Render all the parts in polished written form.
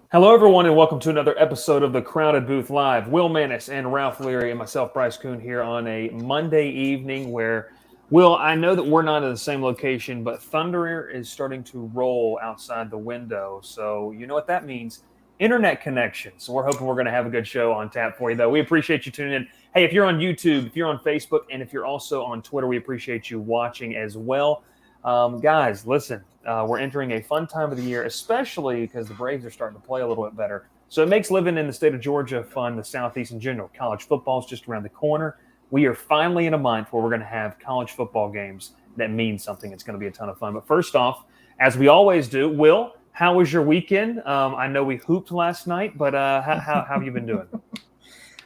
Hello, everyone, and welcome to another episode of the Crowded Booth Live. Will Mannis and Ralph Leary and myself, Bryce Kuhn, here on a Monday evening where, Will, I know that we're not in the same location, but thunder is starting to roll outside the window. So you know what that means. Internet connection. So we're hoping we're going to have a good show on tap for you, though. We appreciate you tuning in. Hey, if you're on YouTube, if you're on Facebook, and if you're also on Twitter, we appreciate you watching as well. Guys, listen. We're entering a fun time of the year, especially because the Braves are starting to play a little bit better. So it makes living in the state of Georgia fun, the Southeast in general. College football is just around the corner. We are finally in a month where we're going to have college football games that mean something. It's going to be a ton of fun. But first off, as we always do, Will, how was your weekend? I know we hooped last night, but how have you been doing?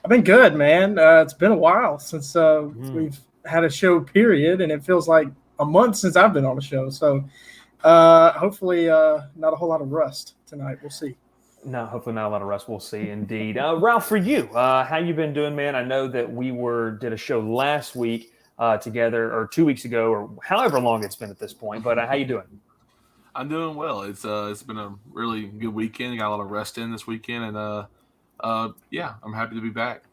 I've been good, man. It's been a while since we've had a show, period, and it feels like a month since I've been on a show. So hopefully not a whole lot of rust tonight. We'll see. No, hopefully not a lot of rust. We'll see, indeed. Ralph, for you, how you been doing, man? I know that we did a show last week together, or 2 weeks ago, or however long it's been at this point. But how you doing? I'm doing well. It's been a really good weekend. Got a lot of rest in this weekend, and yeah, I'm happy to be back.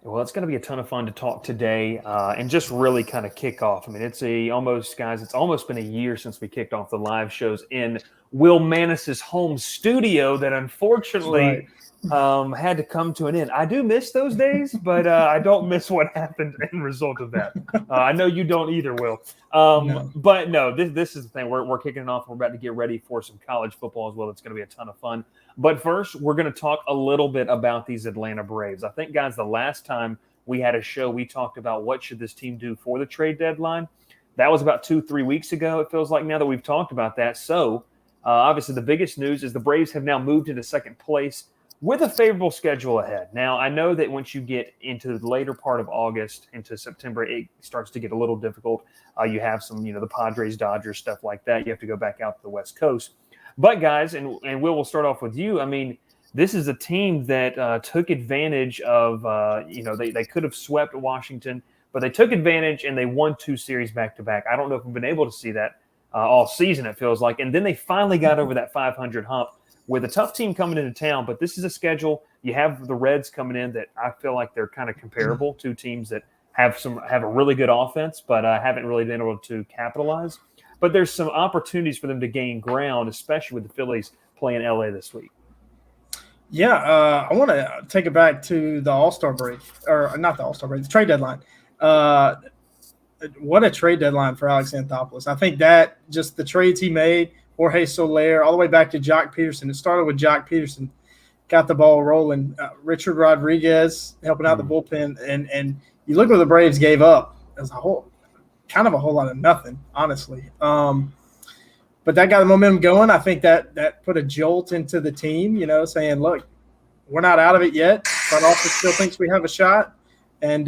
Well, it's going to be a ton of fun to talk today and just really kind of kick off. I mean, it's almost been a year since we kicked off the live shows in Will Mannis's home studio that unfortunately had to come to an end. I do miss those days, but I don't miss what happened in result of that. I know you don't either, Will. No. But no, this is the thing. We're kicking it off. We're about to get ready for some college football as well. It's going to be a ton of fun. But first, we're going to talk a little bit about these Atlanta Braves. I think, guys, the last time we had a show, we talked about what should this team do for the trade deadline. That was about 2-3 weeks ago. It feels like now that we've talked about that. So, obviously, the biggest news is the Braves have now moved into second place with a favorable schedule ahead. Now, I know that once you get into the later part of August into September, it starts to get a little difficult. You have some, the Padres, Dodgers, stuff like that. You have to go back out to the West Coast. But, guys, and we'll start off with you. I mean, this is a team that took advantage of, they could have swept Washington, but they took advantage and they won 2 series back-to-back. I don't know if we've been able to see that all season, it feels like. And then they finally got over that 500 hump with a tough team coming into town. But this is a schedule. You have the Reds coming in that I feel like they're kind of comparable to teams that have a really good offense, but haven't really been able to capitalize. But there's some opportunities for them to gain ground, especially with the Phillies playing LA this week. Yeah, I want to take it back to the All-Star break, or not the All-Star break, the trade deadline. What a trade deadline for Alex Anthopoulos. I think that just the trades he made, Jorge Solaire, all the way back to Jock Peterson. It started with Jock Peterson, got the ball rolling. Richard Rodriguez helping out the bullpen. And you look what the Braves gave up as a whole. Kind of a whole lot of nothing, honestly. But that got the momentum going. I think that put a jolt into the team, saying, look, we're not out of it yet. Front office still thinks we have a shot, and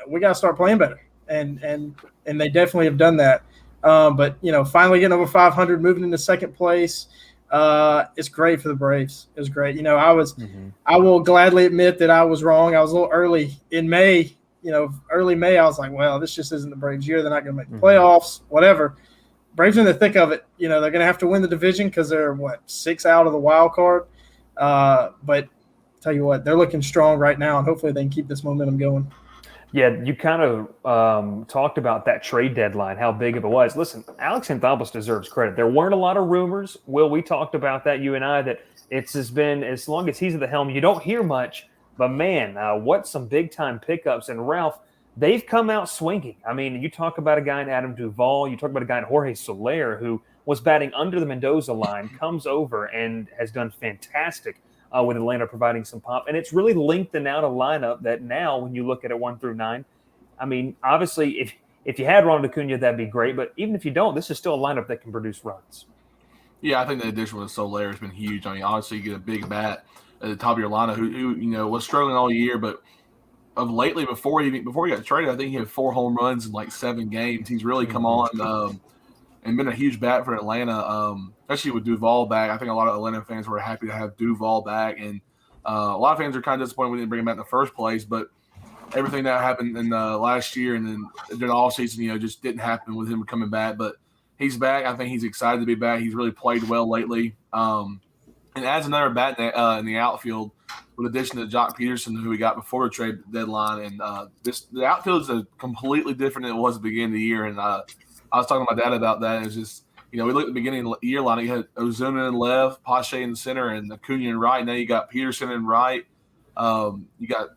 we got to start playing better. And they definitely have done that. But, finally getting over 500, moving into second place, it's great for the Braves. It was great. I will gladly admit that I was wrong. I was a little early in May. Early May, I was like, well, this just isn't the Braves' year. They're not going to make the playoffs, whatever. Braves in the thick of it. They're going to have to win the division because they're, 6 out of the wild card. But tell you what, they're looking strong right now, and hopefully they can keep this momentum going. Yeah, you kind of talked about that trade deadline, how big of it was. Listen, Alex Anthopoulos deserves credit. There weren't a lot of rumors. Will, we talked about that, you and I, that it's just been, as long as he's at the helm, you don't hear much. But, man, what some big-time pickups. And, Ralph, they've come out swinging. I mean, you talk about a guy in Adam Duvall. You talk about a guy in Jorge Solaire who was batting under the Mendoza line, comes over and has done fantastic with Atlanta providing some pop. And it's really lengthened out a lineup that now when you look at it 1 through 9, I mean, obviously if you had Ronald Acuna, that'd be great. But even if you don't, this is still a lineup that can produce runs. Yeah, I think the addition with Solaire has been huge. I mean, obviously you get a big bat at the top of your lineup who was struggling all year, but of lately before he got traded, I think he had 4 home runs in like 7 games. He's really come on and been a huge bat for Atlanta, especially with Duvall back. I think a lot of Atlanta fans were happy to have Duvall back, and a lot of fans are kind of disappointed we didn't bring him back in the first place. But everything that happened in last year and then during the offseason, just didn't happen with him coming back. But he's back. I think he's excited to be back. He's really played well lately. And adds another bat in the outfield with addition to Jock Peterson, who we got before the trade deadline. And the outfield is completely different than it was at the beginning of the year. And I was talking to my dad about that. It's just, we looked at the beginning of the year line. You had Ozuna in left, Pache in center, and Acuna in right. Now you got Peterson in right. You got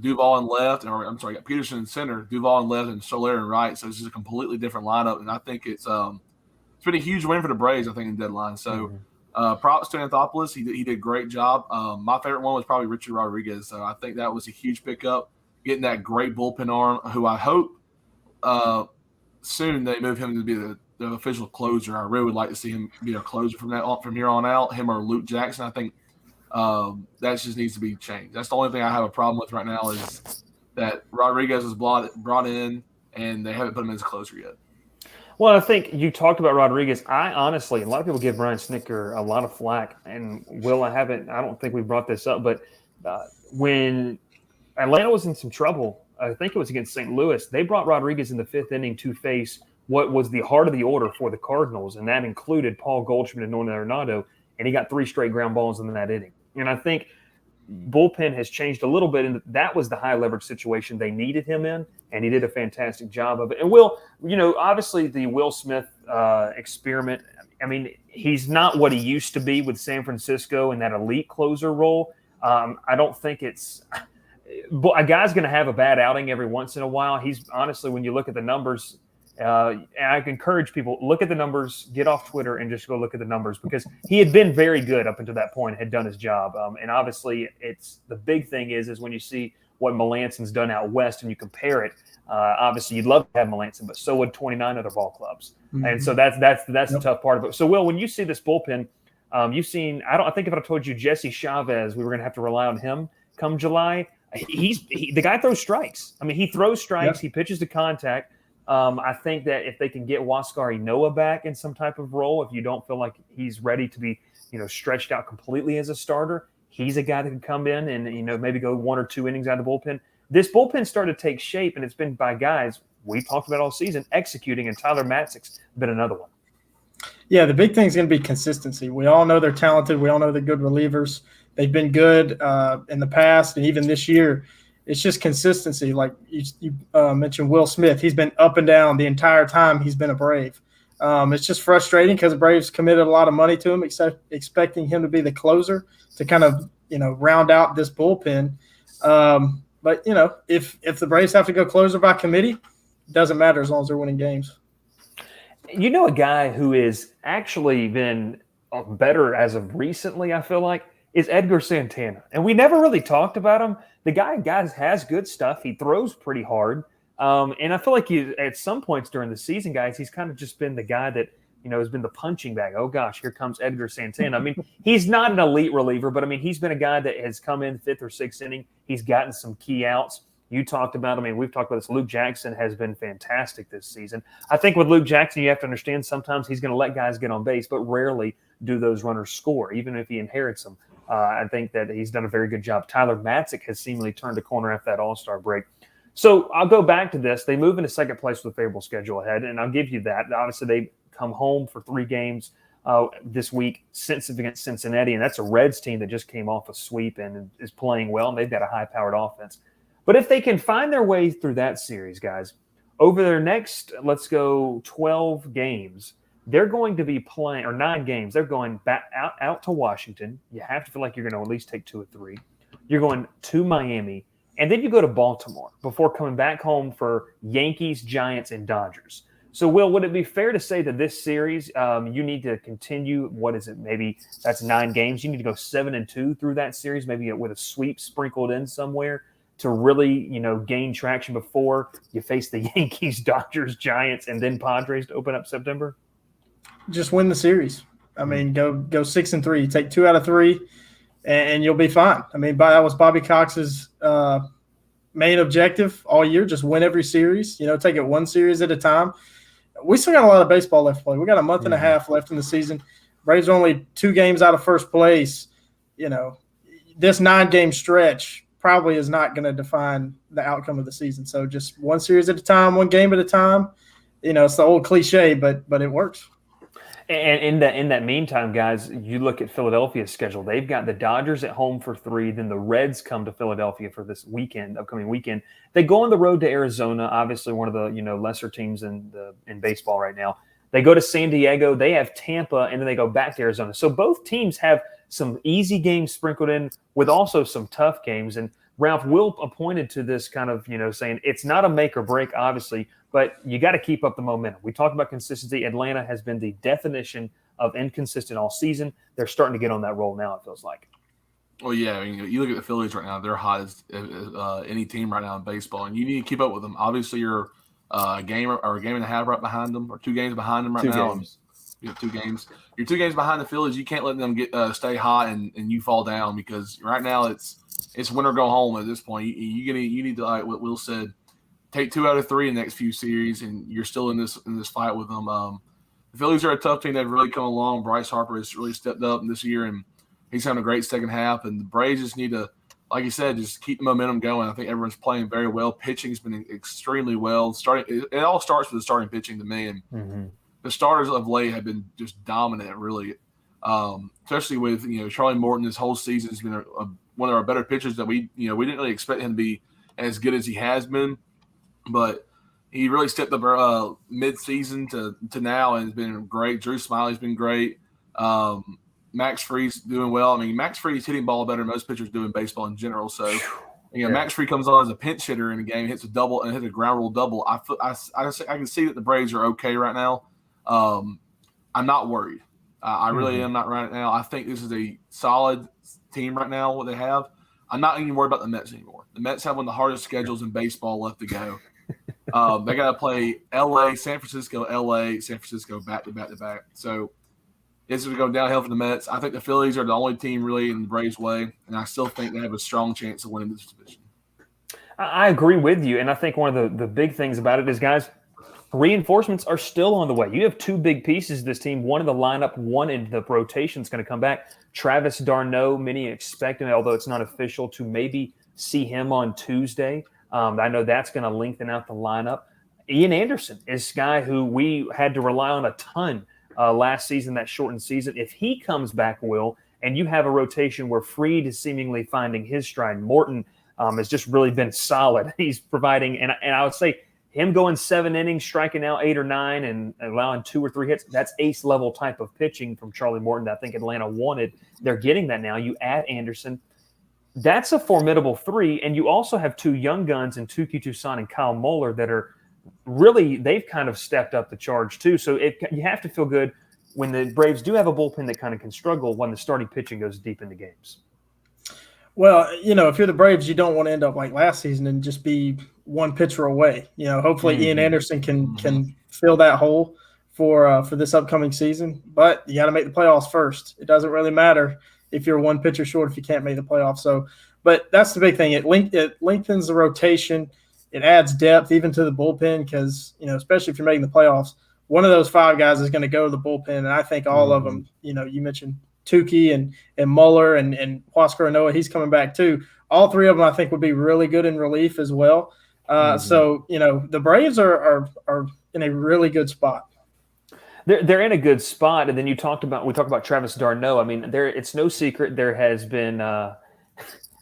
Duvall in left. You got Peterson in center, Duvall in left, and Solaire in right. So it's just a completely different lineup. And I think it's been a huge win for the Braves, I think, in deadline. So props to Anthopoulos. He did a great job. My favorite one was probably Richard Rodriguez. So I think that was a huge pickup, getting that great bullpen arm, who I hope soon they move him to be the official closer. I really would like to see him be a closer from here on out, him or Luke Jackson. I think that just needs to be changed. That's the only thing I have a problem with right now is that Rodriguez was brought in and they haven't put him as a closer yet. Well, I think you talked about Rodriguez. I honestly, a lot of people give Brian Snitker a lot of flack, and Will, I don't think we brought this up, but when Atlanta was in some trouble, I think it was against St. Louis, they brought Rodriguez in the 5th inning to face what was the heart of the order for the Cardinals, and that included Paul Goldschmidt and Nolan Arenado, and he got 3 straight ground balls in that inning. And I think bullpen has changed a little bit, and that was the high leverage situation they needed him in, and he did a fantastic job of it. And Will, obviously the Will Smith experiment, I mean, he's not what he used to be with San Francisco in that elite closer role. I don't think it's – a guy's going to have a bad outing every once in a while. He's honestly, when you look at the numbers, and I encourage people, look at the numbers, get off Twitter and just go look at the numbers, because he had been very good up until that point, had done his job. And obviously it's the big thing is when you see what Melanson's done out west and you compare it, obviously you'd love to have Melanson, but so would 29 other ball clubs. Mm-hmm. And so that's the tough part of it. So Will, when you see this bullpen, you've seen, I think if I told you Jesse Chavez, we were going to have to rely on him come July. The guy throws strikes. I mean, he throws strikes. Yep. He pitches to contact. I think that if they can get Huascar Ynoa back in some type of role, if you don't feel like he's ready to be, stretched out completely as a starter, he's a guy that can come in and, maybe go 1 or 2 innings out of the bullpen. This bullpen started to take shape, and it's been by guys we talked about all season executing, and Tyler Matzek's been another one. Yeah, the big thing is going to be consistency. We all know they're talented. We all know they're good relievers. They've been good in the past, and even this year. It's just consistency. Like you mentioned Will Smith. He's been up and down the entire time he's been a Brave. It's just frustrating because the Braves committed a lot of money to him, expecting him to be the closer to kind of, round out this bullpen. But, if the Braves have to go closer by committee, it doesn't matter as long as they're winning games. A guy who has actually been better as of recently, I feel like, is Edgar Santana. And we never really talked about him. The guy, has good stuff. He throws pretty hard. And I feel like at some points during the season, guys, he's kind of just been the guy that, has been the punching bag. Oh, gosh, here comes Edgar Santana. I mean, he's not an elite reliever, but, he's been a guy that has come in 5th or 6th inning. He's gotten some key outs. You talked about, we've talked about this. Luke Jackson has been fantastic this season. I think with Luke Jackson, you have to understand sometimes he's going to let guys get on base, but rarely do those runners score, even if he inherits them. I think that he's done a very good job. Tyler Matzek has seemingly turned a corner after that All-Star break. So I'll go back to this. They move into second place with a favorable schedule ahead, and I'll give you that. Obviously, they come home for 3 games this week against Cincinnati, and that's a Reds team that just came off a sweep and is playing well, and they've got a high-powered offense. But if they can find their way through that series, guys, over their next, 12 games, they're going to be playing, or 9 games, they're going back out to Washington. You have to feel like you're going to at least take 2 or 3. You're going to Miami, and then you go to Baltimore before coming back home for Yankees, Giants, and Dodgers. So, Will, would it be fair to say that this series, you need to continue? What is it? Maybe that's 9 games. You need to go 7-2 through that series, maybe with a sweep sprinkled in somewhere to really, gain traction before you face the Yankees, Dodgers, Giants, and then Padres to open up September? Just win the series. I mean, go 6-3. Take 2 out of 3, and you'll be fine. I mean, that was Bobby Cox's main objective all year. Just win every series. Take it one series at a time. We still got a lot of baseball left to play. We got a month and a half left in the season. Braves are only 2 games out of first place. This 9-game stretch probably is not going to define the outcome of the season. So just one series at a time, one game at a time. It's the old cliche, but it works. And in that meantime, guys, you look at Philadelphia's schedule. They've got the Dodgers at home for 3. Then the Reds come to Philadelphia for this upcoming weekend. They go on the road to Arizona, obviously one of the lesser teams in baseball right now. They go to San Diego. They have Tampa, and then they go back to Arizona. So both teams have some easy games sprinkled in with also some tough games. And Ralph, Will pointed to this kind of saying it's not a make or break, obviously, but you got to keep up the momentum. We talked about consistency. Atlanta has been the definition of inconsistent all season. They're starting to get on that roll now, it feels like. Well, yeah, I mean, you look at the Phillies right now; they're hot as any team right now in baseball, and you need to keep up with them. Obviously, you're a game and a half right behind them, or 2 games behind them right now. Games. You have 2 games. You're 2 games behind the Phillies. You can't let them stay hot and you fall down, because right now it's win or go home at this point. You need to, like what Will said, take 2 out of 3 in the next few series, and you're still in this fight with them. The Phillies are a tough team. They've really come along. Bryce Harper has really stepped up this year, and he's having a great second half. And the Braves just need to, like you said, just keep the momentum going. I think everyone's playing very well. Pitching's been extremely well. It all starts with the starting pitching to me, and the starters of late have been just dominant, really. Especially with Charlie Morton. This whole season has been one of our better pitchers that we didn't really expect him to be as good as he has been, but he really stepped up mid-season to now and has been great. Drew Smiley's been great. Max Free's doing well. I mean, Max Free's hitting ball better than most pitchers do in baseball in general. So, Max Free comes on as a pinch hitter in a game, hits a double and hits a ground rule double. I can see that the Braves are okay right now. I'm not worried. I really am not right now. I think this is a solid team right now, what they have. I'm not even worried about the Mets anymore. The Mets have one of the hardest schedules in baseball left to go. They got to play L.A., San Francisco, back to back. So it's going to go downhill for the Mets. I think the Phillies are the only team really in the Braves' way, and I still think they have a strong chance of winning this division. I agree with you, and I think one of the big things about it is, guys, reinforcements are still on the way. You have 2 big pieces of this team, one in the lineup, one in the rotation is going to come back. Travis Darnow, many expecting, although it's not official, to maybe see him on Tuesday. I know that's going to lengthen out the lineup. Ian Anderson is a guy who we had to rely on a ton last season, that shortened season. If he comes back, Will, and you have a rotation where Fried is seemingly finding his stride, Morton has just really been solid. He's providing, and I would say him going 7 innings, striking out 8 or 9, and allowing 2 or 3 hits, that's ace-level type of pitching from Charlie Morton that I think Atlanta wanted. They're getting that now. You add Anderson. That's a formidable 3, and you also have 2 young guns in Touki Toussaint and Kyle Muller that are really – they've kind of stepped up the charge too. So you have to feel good when the Braves do have a bullpen that kind of can struggle when the starting pitching goes deep into games. Well, if you're the Braves, you don't want to end up like last season and just be one pitcher away. Hopefully Ian Anderson can fill that hole for this upcoming season. But you got to make the playoffs first. It doesn't really matter if you're one pitcher short if you can't make the playoffs. So, but that's the big thing. It lengthens the rotation. It adds depth even to the bullpen because, especially if you're making the playoffs, one of those 5 guys is going to go to the bullpen. And I think all of them, you mentioned Tukey and Muller and Huascar Noah, he's coming back too. All 3 of them I think would be really good in relief as well. So, the Braves are in a really good spot. They're in a good spot. And then we talked about Travis Darnow. I mean, it's no secret there has been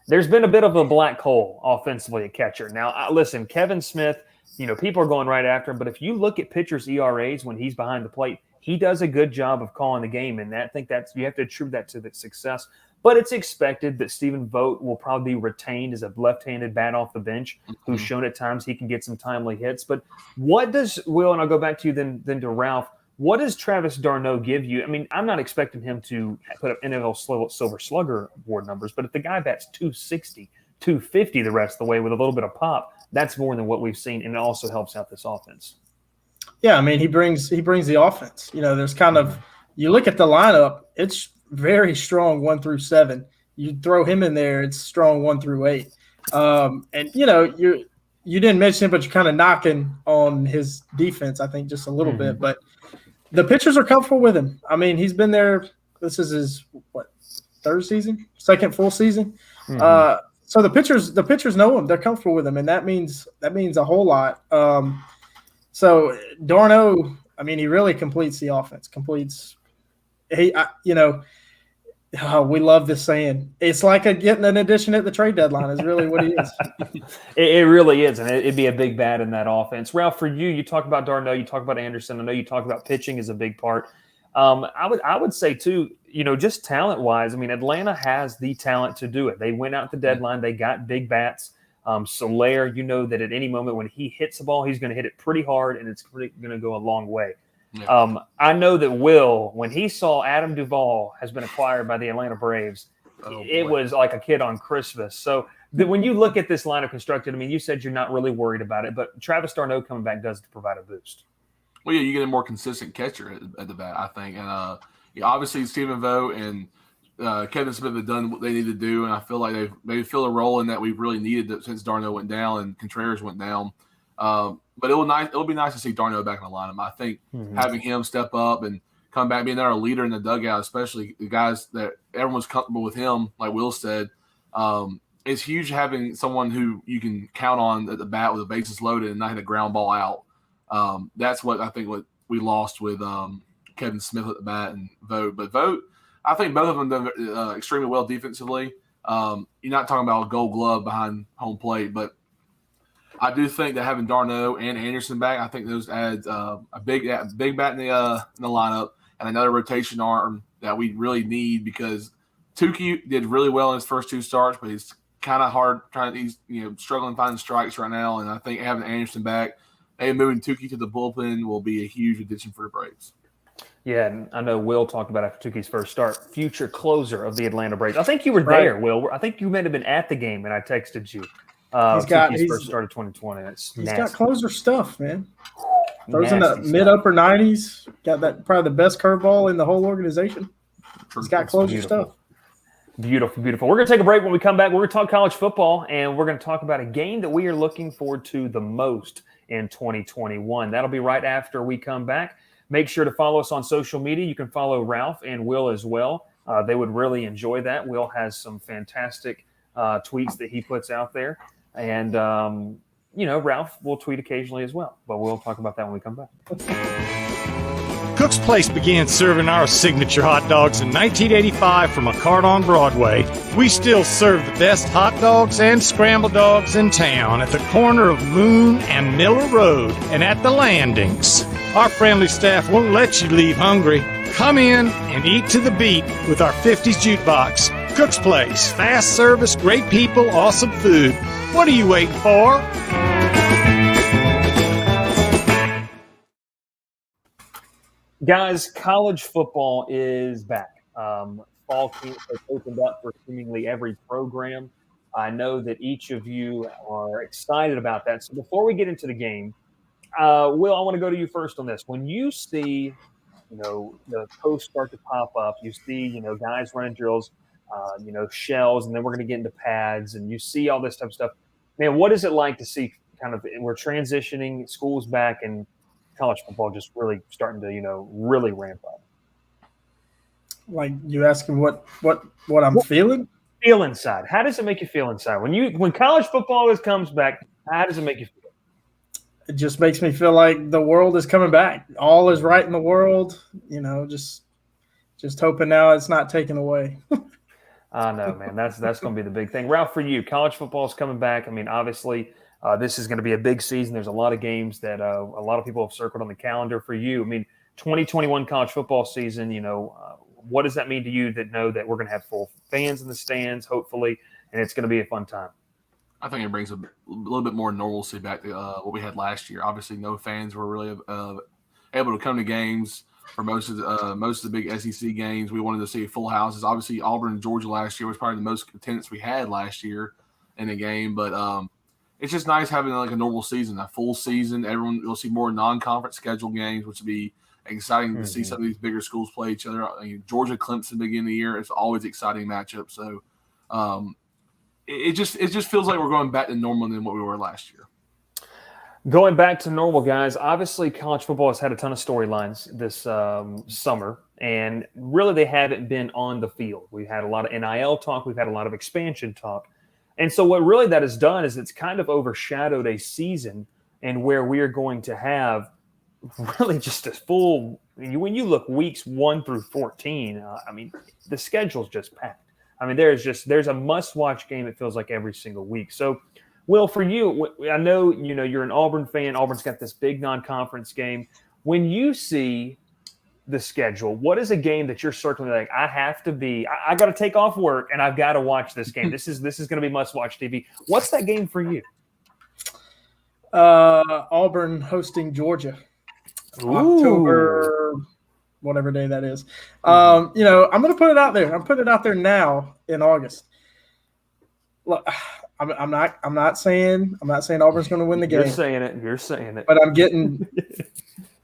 there's been a bit of a black hole offensively at catcher. Now, listen, Kevin Smith, people are going right after him. But if you look at pitchers' ERAs when he's behind the plate, he does a good job of calling the game, and I think you have to attribute that to the success. But it's expected that Stephen Vogt will probably be retained as a left-handed bat off the bench who's shown at times he can get some timely hits. But what does Will, and I'll go back to you then to Ralph, what does Travis d'Arnaud give you? I mean, I'm not expecting him to put up NFL Silver Slugger award numbers, but if the guy bats 260, 250 the rest of the way with a little bit of pop, that's more than what we've seen, and it also helps out this offense. Yeah, I mean, he brings the offense. There's kind of – you look at the lineup, it's very strong 1 through 7. You throw him in there, it's strong 1 through 8. And, you didn't mention it, but you're kind of knocking on his defense, I think, just a little bit. But the pitchers are comfortable with him. I mean, he's been there – this is his, third season? Second full season? So the pitchers know him. They're comfortable with him, and that means a whole lot. So d'Arnaud, I mean, he really completes the offense. We love this saying. It's like getting an addition at the trade deadline is really what he is. It really is, and it'd be a big bat in that offense. Ralph, for you talk about d'Arnaud, you talk about Anderson. I know you talk about pitching is a big part. I would say too, just talent-wise, I mean, Atlanta has the talent to do it. They went out the deadline. They got big bats. Solaire, that at any moment when he hits the ball, he's going to hit it pretty hard, and it's going to go a long way. Yeah. I know that Will, when he saw Adam Duvall has been acquired by the Atlanta Braves, it was like a kid on Christmas. So when you look at this lineup constructed, I mean, you said you're not really worried about it, but Travis d'Arnaud coming back does provide a boost. Well, yeah, you get a more consistent catcher at the bat, I think. And obviously Stephen Vogt and Kevin Smith have done what they need to do, and I feel like they've filled a role in that we've really needed since d'Arnaud went down and Contreras went down. But it'll be nice to see d'Arnaud back in the lineup. I think having him step up and come back, being there a leader in the dugout, especially the guys that everyone's comfortable with him, like Will said, it's huge having someone who you can count on at the bat with the bases loaded and not hit a ground ball out. That's what I think what we lost with Kevin Smith at the bat and Vogt. But Vogt, I think both of them done extremely well defensively. You're not talking about a Gold Glove behind home plate, but I do think that having d'Arnaud and Anderson back, I think those adds a big bat in the lineup and another rotation arm that we really need because Tukey did really well in his first 2 starts, but he's kind of hard he's struggling finding strikes right now, and I think having Anderson back and moving Tukey to the bullpen will be a huge addition for the Braves. Yeah, and I know Will talked about after Tukey's first start, future closer of the Atlanta Braves. I think you were there, Will. I think you may have been at the game, and I texted you. Tukey's first start of 2020. He's got closer stuff, man. Throws in the mid-upper 90s. Got that probably the best curveball in the whole organization. He's got closer stuff. Beautiful, beautiful. We're going to take a break. When we come back, we're going to talk college football, and we're going to talk about a game that we are looking forward to the most in 2021. That'll be right after we come back. Make sure to follow us on social media. You can follow Ralph and Will as well. They would really enjoy that. Will has some fantastic tweets that he puts out there. And, Ralph will tweet occasionally as well. But we'll talk about that when we come back. Cook's Place began serving our signature hot dogs in 1985 from a cart on Broadway. We still serve the best hot dogs and scrambled dogs in town at the corner of Moon and Miller Road and at the landings. Our friendly staff won't let you leave hungry. Come in and eat to the beat with our 50s jukebox. Cook's Place, fast service, great people, awesome food. What are you waiting for? Guys, college football is back. Fall camps have opened up for seemingly every program. I know that each of you are excited about that. So before we get into the game, Will, I want to go to you first on this. When you see, the posts start to pop up, you see, guys running drills, shells, and then we're going to get into pads, and you see all this type of stuff. Man, what is it like to see we're transitioning, school's back, and college football just really starting to, really ramp up? Like you asking what I'm feeling? Feel inside. How does it make you feel inside when college football comes back? How does it make you feel? It just makes me feel like the world is coming back. All is right in the world. Just hoping now it's not taken away. I know, man. That's going to be the big thing. Ralph, for you, college football is coming back. I mean, obviously, this is going to be a big season. There's a lot of games that a lot of people have circled on the calendar for you. I mean, 2021 college football season, What does that mean to you that know that we're going to have full fans in the stands, hopefully, and it's going to be a fun time? I think it brings a little bit more normalcy back to what we had last year. Obviously, no fans were really able to come to games for most of the big SEC games. We wanted to see full houses. Obviously, Auburn and Georgia last year was probably the most attendance we had last year in a game. But it's just nice having like a normal season, a full season. Everyone will see more non-conference scheduled games, which would be exciting to see some of these bigger schools play each other. Georgia, Clemson, beginning of the year, it's always exciting matchup. So it just feels like we're going back to normal than what we were last year. Going back to normal, guys, obviously college football has had a ton of storylines this summer, and really they haven't been on the field. We've had a lot of NIL talk. We've had a lot of expansion talk. And so what really that has done is it's kind of overshadowed a season and where we are going to have really just a full – when you look weeks 1 through 14, the schedule's just packed. There's a must-watch game, it feels like, every single week. So, Will, for you, I know you're an Auburn fan. Auburn's got this big non-conference game. When you see the schedule, what is a game that you're circling like, I got to take off work and I've got to watch this game? This is going to be must-watch TV. What's that game for you? Auburn hosting Georgia. Ooh. October, whatever day that is. I'm going to put it out there. I'm putting it out there now in August. Look, I'm not saying Auburn's going to win the game. You're saying it. But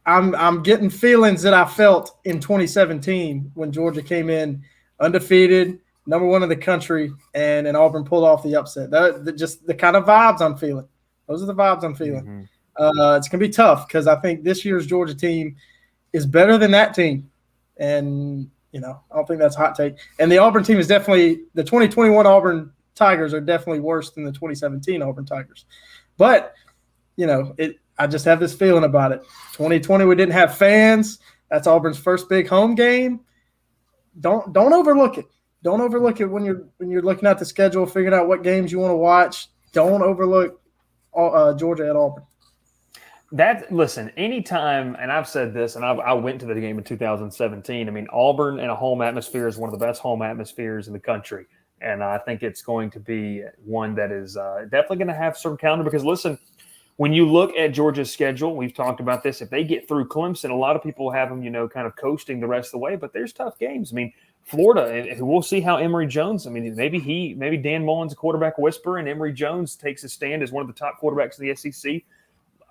I'm getting feelings that I felt in 2017 when Georgia came in undefeated, number 1 in the country, and Auburn pulled off the upset. Just the kind of vibes I'm feeling. Those are the vibes I'm feeling. It's going to be tough because I think this year's Georgia team is better than that team. And, I don't think that's a hot take. And the Auburn team is definitely – the 2021 Auburn Tigers are definitely worse than the 2017 Auburn Tigers. But, I just have this feeling about it. 2020, we didn't have fans. That's Auburn's first big home game. Don't overlook it. Don't overlook it when you're looking at the schedule, figuring out what games you want to watch. Don't overlook Georgia at Auburn. Listen, anytime, and I've said this, and I went to the game in 2017. Auburn in a home atmosphere is one of the best home atmospheres in the country. And I think it's going to be one that is definitely going to have some counter because, listen, when you look at Georgia's schedule, we've talked about this. If they get through Clemson, a lot of people have them, kind of coasting the rest of the way. But there's tough games. Florida, we'll see how Emory Jones. Maybe Dan Mullen's a quarterback whisperer, and Emory Jones takes a stand as one of the top quarterbacks in the SEC.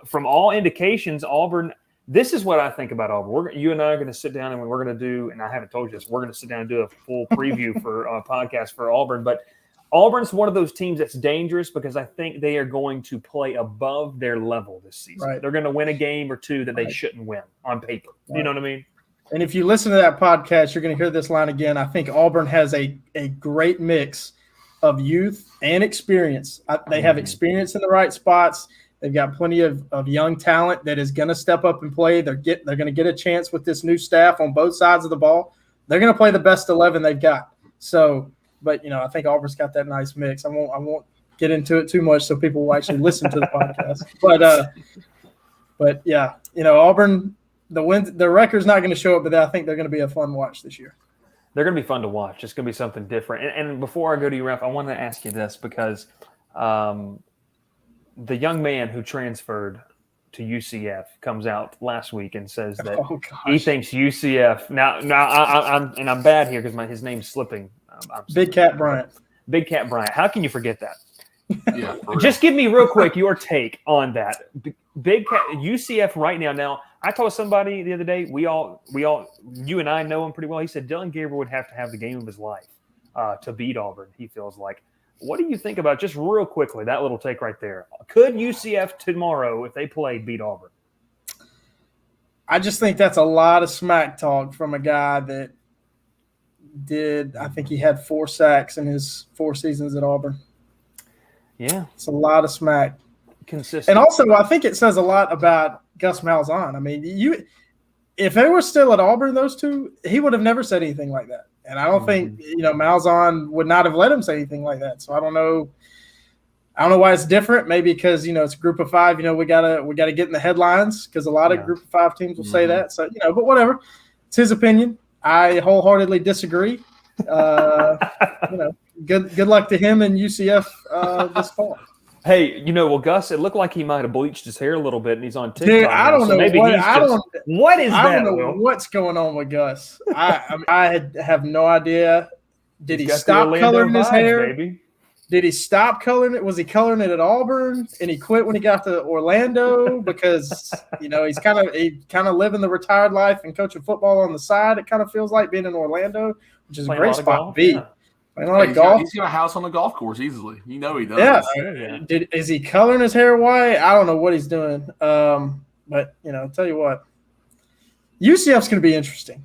From all indications, Auburn. This is what I think about Auburn. You and I are going to sit down and we're going to do, and I haven't told you this, we're going to sit down and do a full preview for a podcast for Auburn. But Auburn's one of those teams that's dangerous because I think they are going to play above their level this season. Right. They're going to win a game or two that they shouldn't win on paper. Right. You know what I mean? And if you listen to that podcast, you're going to hear this line again. I think Auburn has a great mix of youth and experience. They have experience in the right spots. They've got plenty of young talent that is going to step up and play. They're going to get a chance with this new staff on both sides of the ball. They're going to play the best 11 they've got. So, but I think Auburn's got that nice mix. I won't get into it too much so people will actually listen to the podcast. But yeah, Auburn, the record's not going to show it, but I think they're going to be a fun watch this year. They're going to be fun to watch. It's going to be something different. And before I go to you, Ralph, I want to ask you this because the young man who transferred to UCF comes out last week and says that he thinks UCF. Now I'm bad here because his name's slipping. Big Cat Bryant. Big Cat Bryant. How can you forget that? Yeah. Just give me real quick your take on that. Big Cat UCF right now. Now I told somebody the other day. We all you and I know him pretty well. He said Dylan Gabriel would have to have the game of his life to beat Auburn. He feels like. What do you think about, just real quickly, that little take right there? Could UCF tomorrow, if they played, beat Auburn? I just think that's a lot of smack talk from a guy that I think he had 4 sacks in his 4 seasons at Auburn. Yeah. It's a lot of smack. Consistent. And also, I think it says a lot about Gus Malzahn. If they were still at Auburn, those two, he would have never said anything like that. And I don't think, Malzahn would not have let him say anything like that. So I don't know why it's different. Maybe because, it's a group of 5, we gotta get in the headlines because a lot of group of 5 teams will say that. So, but whatever. It's his opinion. I wholeheartedly disagree. Good luck to him and UCF this fall. Hey, well, Gus, it looked like he might have bleached his hair a little bit, and he's on TikTok. Dude, I don't know what is that? I don't know what's going on with Gus. I have no idea. Did he stop coloring his hair? Baby. Did he stop coloring it? Was he coloring it at Auburn and he quit when he got to Orlando because he's kind of living the retired life and coaching football on the side? It kind of feels like being in Orlando, which is a great spot to be. Yeah. Playing a lot of golf. He's got a house on the golf course easily. He does. Yeah. Is he coloring his hair white? I don't know what he's doing. But I'll tell you what, UCF's going to be interesting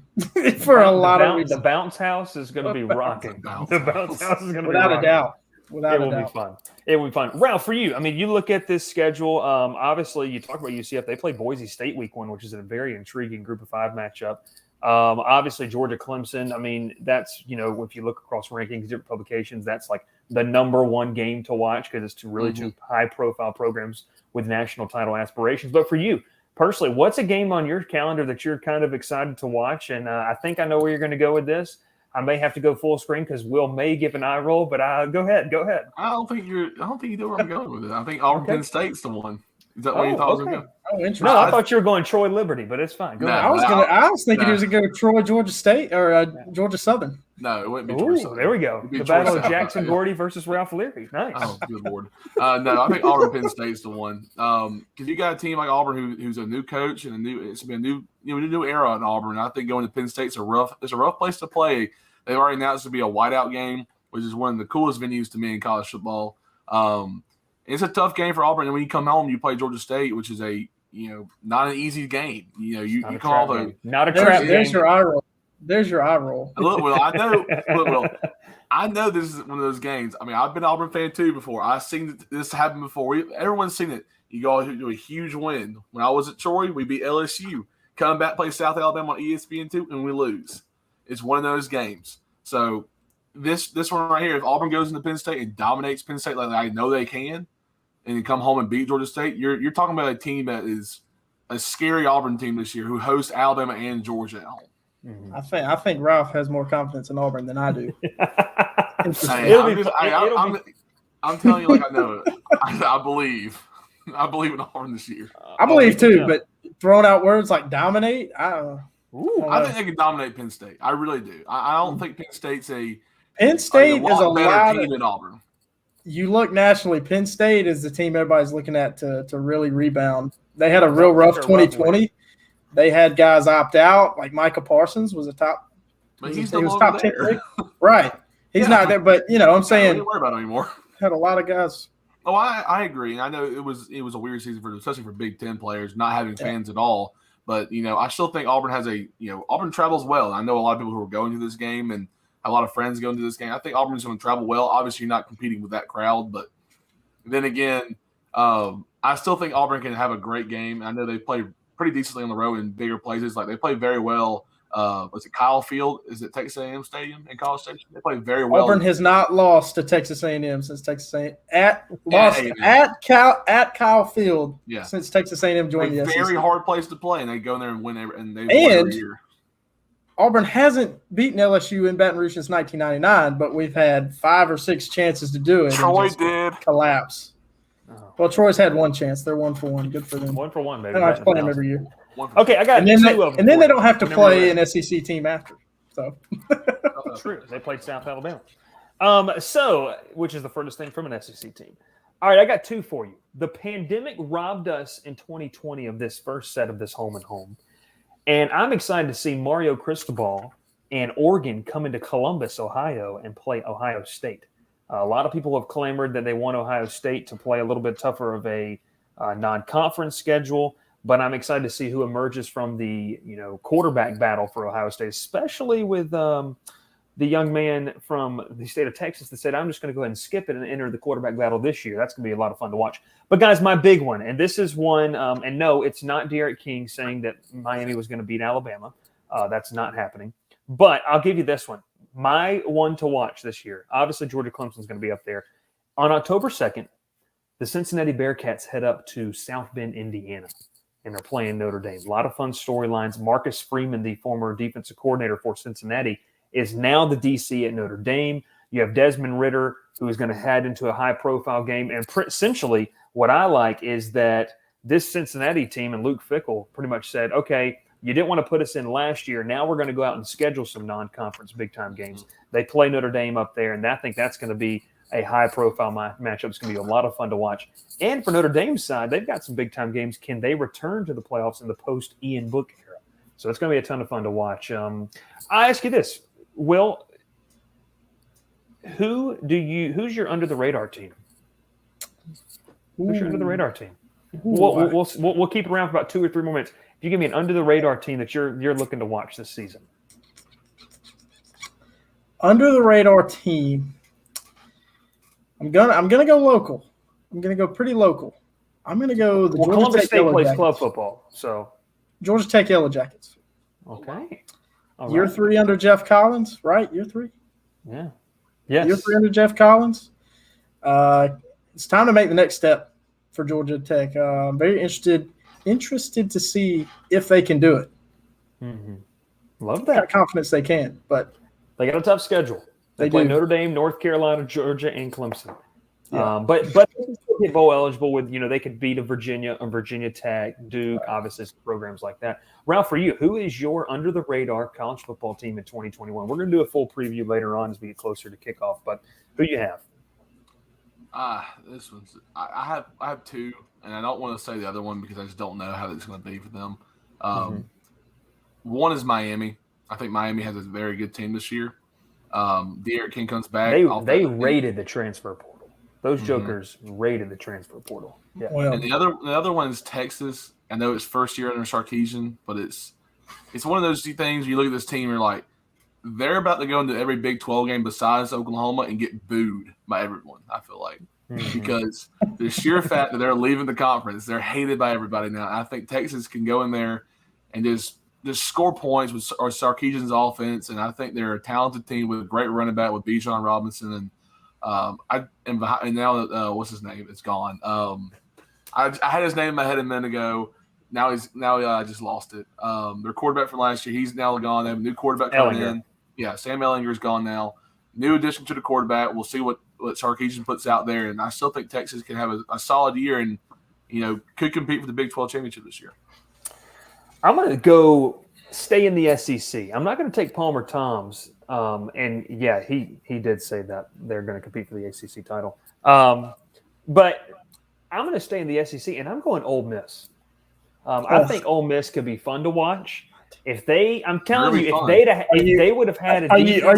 for a lot of reasons. The bounce house is going to be rocking. The bounce house is going to be without rocking. a doubt. It will be fun. It will be fun. Ralph, for you, you look at this schedule. Obviously, you talk about UCF. They play Boise State week 1, which is a very intriguing Group of 5 matchup. Obviously, Georgia Clemson. That's if you look across rankings, different publications, that's like the number 1 game to watch because it's two high-profile programs with national title aspirations. But for you personally, what's a game on your calendar that you're kind of excited to watch? And I think I know where you're going to go with this. I may have to go full screen because Will may give an eye roll, but go ahead. I don't think you know where I'm going with it. I think Auburn Penn State's the one. Is that where you thought I was going to go? Oh, interesting. No, I thought you were going Troy Liberty, but it's fine. I was thinking he was going to go Troy Georgia State or Georgia Southern. No, it wouldn't be Troy Southern. There we go. The battle of Jackson Gordy versus Ralph Leary. Nice. Oh, good Lord. No, I think Auburn Penn State's the one. Because you got a team like Auburn who's a new coach and it's been a new era in Auburn. I think going to Penn State's a rough place to play. They've already announced it to be a whiteout game, which is one of the coolest venues to me in college football. It's a tough game for Auburn, and when you come home, you play Georgia State, which is not an easy game. You call the not a trap game. There's your eye roll. There's your eye roll. Look, Will, I know this is one of those games. I've been an Auburn fan too before. I've seen this happen before. Everyone's seen it. You go to a huge win. When I was at Troy, we beat LSU. Come back, play South Alabama on ESPN2, and we lose. It's one of those games. So this one right here, if Auburn goes into Penn State and dominates Penn State like I know they can, and then come home and beat Georgia State, you're talking about a team that is a scary Auburn team this year who hosts Alabama and Georgia at home. Mm-hmm. I think Ralph has more confidence in Auburn than I do. I'm telling you like I know it. I believe in Auburn this year. I believe too, but throwing out words like dominate, I think they can dominate Penn State. I really do. I don't think Penn State's a lot team than Auburn. You look nationally, Penn State is the team everybody's looking at to really rebound. They had a real rough 2020. They had guys opt out, like Micah Parsons was a top. But he was top 10 pick. Right. He's not there, but I'm saying. Don't worry about it anymore. Had a lot of guys. Oh, I agree. I know it was a weird season especially for Big Ten players not having fans at all. But I still think Auburn has Auburn travels well. I know a lot of people who are going to this game and a lot of friends going to this game. I think Auburn's going to travel well. Obviously, you're not competing with that crowd, but then again, I still think Auburn can have a great game. I know they play pretty decently on the road in bigger places. Like they play very well. Was it Kyle Field? Is it Texas A&M Stadium in College Station? They play very well. Auburn has not lost to Texas A&M since Texas A&M at Kyle Field since Texas A&M joined the SEC. Very hard place to play, and they go in there and win every year. Auburn hasn't beaten LSU in Baton Rouge since 1999, but we've had 5 or 6 chances to do it. Troy did collapse. Oh. Well, Troy's had one chance. They're 1-for-1. Good for them. 1-for-1, baby. They don't have to play them every year. Okay, I got two of them. And then they don't have to play an SEC team after. So true. They played South Alabama. Which is the furthest thing from an SEC team. All right, I got 2 for you. The pandemic robbed us in 2020 of this first set of this home and home. And I'm excited to see Mario Cristobal and Oregon come into Columbus, Ohio, and play Ohio State. A lot of people have clamored that they want Ohio State to play a little bit tougher of a non-conference schedule, but I'm excited to see who emerges from the quarterback battle for Ohio State, especially with the young man from the state of Texas that said, I'm just going to go ahead and skip it and enter the quarterback battle this year. That's going to be a lot of fun to watch. But, guys, my big one, and this is one, and no, it's not Derek King saying that Miami was going to beat Alabama. That's not happening. But I'll give you this one. My one to watch this year, obviously Georgia Clemson's going to be up there. On October 2nd, the Cincinnati Bearcats head up to South Bend, Indiana. and they're playing Notre Dame. A lot of fun storylines. Marcus Freeman, the former defensive coordinator for Cincinnati, is now the DC at Notre Dame. You have Desmond Ridder, who is going to head into a high-profile game. And essentially, what I like is that this Cincinnati team and Luke Fickell pretty much said, okay, you didn't want to put us in last year. Now we're going to go out and schedule some non-conference big-time games. They play Notre Dame up there, and I think that's going to be a high-profile matchup. It's going to be a lot of fun to watch. And for Notre Dame's side, they've got some big-time games. Can they return to the playoffs in the post-Ian Book era? So it's going to be a ton of fun to watch. I ask you this, Will, who's your under-the-radar team? Who's your under-the-radar team? We'll keep it around for about 2 or 3 more minutes. If you give me an under-the-radar team that you're looking to watch this season. Under-the-radar team. I'm gonna go local. I'm gonna go pretty local. I'm gonna go the Georgia Columbus Tech State Yellow plays Jackets. club football, so Georgia Tech Yellow Jackets. okay. All Year right. 3 under Jeff Collins, right? Year 3. Yeah. Yes. Year 3 under Jeff Collins. It's time to make the next step for Georgia Tech. I'm very interested to see if they can do it. Mm-hmm. Love Got that. confidence they can, but They got a tough schedule. They play do. Notre Dame, North Carolina, Georgia, and Clemson. Yeah. But they can still get bowl eligible with, they could beat a Virginia Tech, Duke, obviously programs like that. Ralph, for you, who is your under-the-radar college football team in 2021? We're going to do a full preview later on as we get closer to kickoff, but who you have? This one's I have two, and I don't want to say the other one because I just don't know how it's going to be for them. One is Miami. I think Miami has a very good team this year. De'Aaron King comes back. They raided the transfer portal. Those jokers raided the transfer portal. Yeah. well, And the other one is Texas. I know it's first year under Sarkisian, but it's one of those things. You look at this team, you're like, they're about to go into every Big 12 game besides Oklahoma and get booed by everyone. I feel like because the sheer fact that they're leaving the conference, they're hated by everybody now. I think Texas can go in there and just score points with Sarkisian's offense, and I think they're a talented team with a great running back with Bijan Robinson and and now what's his name? It's gone. I had his name in my head a minute ago. Now I just lost it. Their quarterback from last year, he's now gone. They have a new quarterback coming in. Yeah, Sam Ellinger's gone now. New addition to the quarterback. We'll see what Sarkisian puts out there, and I still think Texas can have a solid year and could compete for the Big 12 championship this year. I'm going to go stay in the SEC. I'm not going to take Palmer Tom's. And yeah, he did say that they're going to compete for the ACC title. But I'm going to stay in the SEC, and I'm going Ole Miss. I think Ole Miss could be fun to watch. If they, I'm telling you, if they would have had a defense are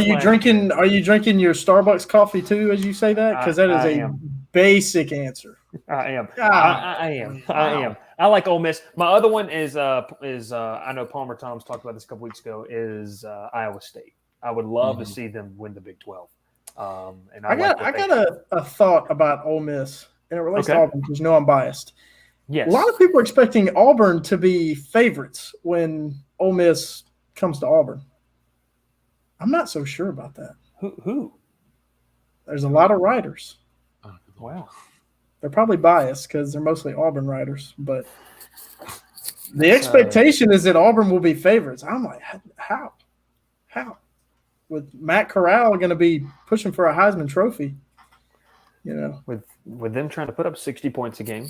you drinking your Starbucks coffee too as you say that? Because that is a basic answer. I am. I am. I like Ole Miss. My other one is I know Palmer Tom's talked about this a couple weeks ago, is Iowa State. I would love to see them win the Big 12. And I got a thought about Ole Miss, and it relates to Auburn because I'm biased. Yes. A lot of people are expecting Auburn to be favorites when Ole Miss comes to Auburn. I'm not so sure about that. Who? There's a lot of writers. Wow. They're probably biased because they're mostly Auburn writers, but the expectation is that Auburn will be favorites. I'm like, how? With Matt Corral going to be pushing for a Heisman Trophy, with them trying to put up 60 points a game.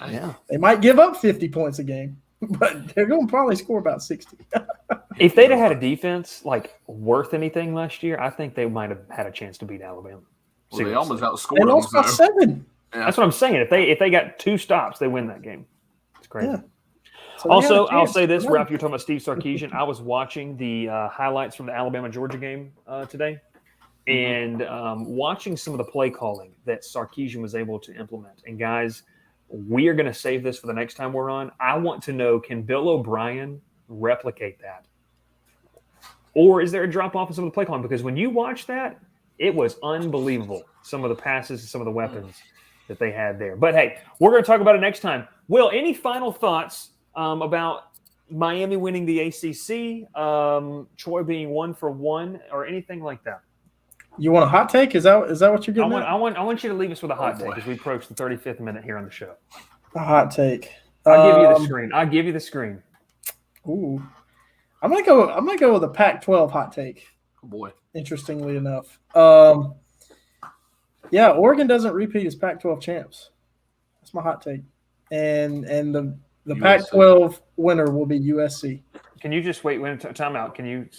Yeah. They might give up 50 points a game, but they're going to probably score about 60. If they'd have had a defense worth anything last year, I think they might have had a chance to beat Alabama. Well, they almost outscored They them. lost by 7. Yeah. That's what I'm saying. If they got 2 stops, they win that game. It's crazy. Yeah. So Also, I'll say this, Ralph, you're talking about Steve Sarkisian. I was watching the highlights from the Alabama-Georgia game today, and watching some of the play calling that Sarkisian was able to implement. And, guys, we are going to save this for the next time we're on. I want to know, can Bill O'Brien replicate that? Or is there a drop-off in some of the play calling? Because when you watch that, it was unbelievable, some of the passes and some of the weapons that they had there. But, hey, we're going to talk about it next time. Will, any final thoughts about Miami winning the ACC, Troy being 1-for-1, or anything like that? You want a hot take? Is that what you're getting at? I want you to leave us with a hot take as we approach the 35th minute here on the show. A hot take. I'll give you the screen. I'll give you the screen. Ooh, I'm gonna go with a Pac-12 hot take. Oh boy. Interestingly enough, yeah, Oregon doesn't repeat as Pac-12 champs. That's my hot take, and the Pac-12 winner will be USC. Can you just wait? Time out. Can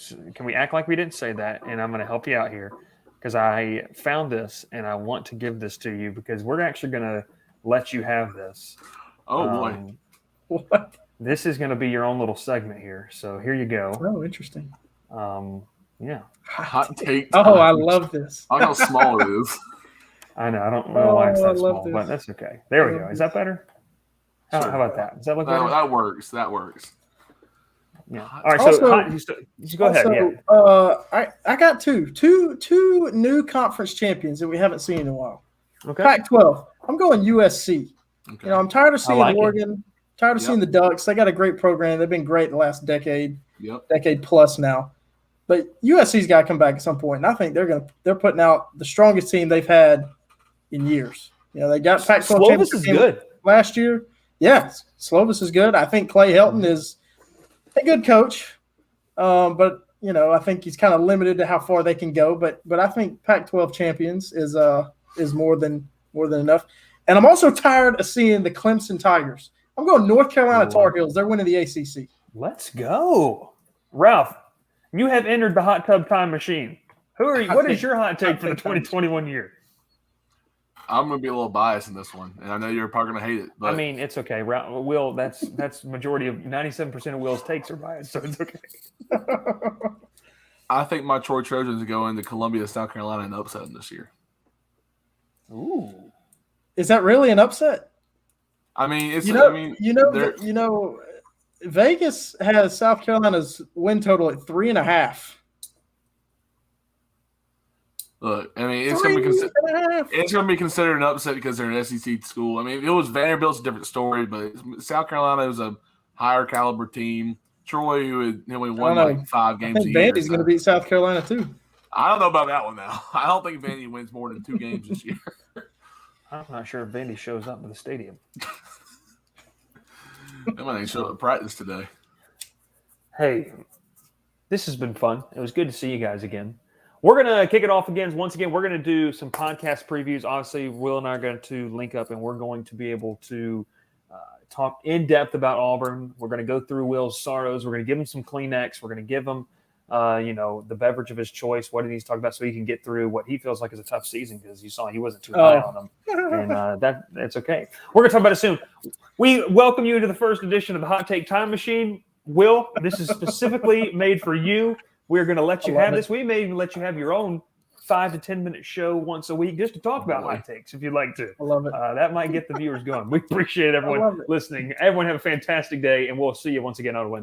we act like we didn't say that? And I'm going to help you out here because I found this and I want to give this to you because we're actually going to let you have this. Oh boy. What? This is going to be your own little segment here. So here you go. Oh, interesting. Yeah. Hot take. Oh, I love this. I know how small it is. I know. I don't know why it's I that love small, this. but that's okay. There we go. Is that better? How about that? Does that look better? That works. That works. Yeah. All right. So just go ahead. Yeah. I got two new conference champions that we haven't seen in a while. Okay. Pac-12. I'm going USC. Okay. You know, I'm tired of seeing Oregon. Tired of Yep. seeing the Ducks. They got a great program. They've been great the last decade plus now. But USC's got to come back at some point, and I think they're putting out the strongest team they've had in years. You know, they got Pac-12 Slovis is good last year. Yeah, Slovis is good. I think Clay Helton is a good coach, but you know, I think he's kind of limited to how far they can go. But I think Pac-12 champions is more than enough. And I'm also tired of seeing the Clemson Tigers. I'm going North Carolina Tar Heels. They're winning the ACC. Let's go, Ralph. You have entered the hot tub time machine. What is your hot take for the 2021 year? I'm going to be a little biased in this one, and I know you're probably going to hate it. But I mean, it's okay. Will, that's majority of 97% of Will's takes are biased, so it's okay. I think my Troy Trojans go into Columbia, South Carolina, and upset them this year. Ooh, is that really an upset? I mean, it's Vegas has South Carolina's win total at 3.5. Look, I mean, it's going to be considered an upset because they're an SEC school. I mean, if it was Vanderbilt's a different story, but South Carolina was a higher caliber team. Troy, who had only won like 5 games I think a year. Vandy's going to beat South Carolina too. I don't know about that one now. I don't think Vandy wins more than 2 games this year. I'm not sure if Vandy shows up to the stadium. They might show up at practice today. Hey, this has been fun. It was good to see you guys again. We're going to kick it off again. Once again, we're going to do some podcast previews. Obviously, Will and I are going to link up, and we're going to be able to talk in depth about Auburn. We're going to go through Will's sorrows. We're going to give him some Kleenex. We're going to give him, the beverage of his choice, what he needs to talk about so he can get through what he feels like is a tough season because you saw he wasn't too high on him. And that's okay. We're going to talk about it soon. We welcome you to the first edition of the Hot Take Time Machine. Will, this is specifically made for you. We're going to let you have this. We may even let you have your own 5 to 10 minute show once a week just to talk about hot takes if you'd like to. I love it. That might get the viewers going. We appreciate everyone listening. Everyone have a fantastic day, and we'll see you once again on Wednesday.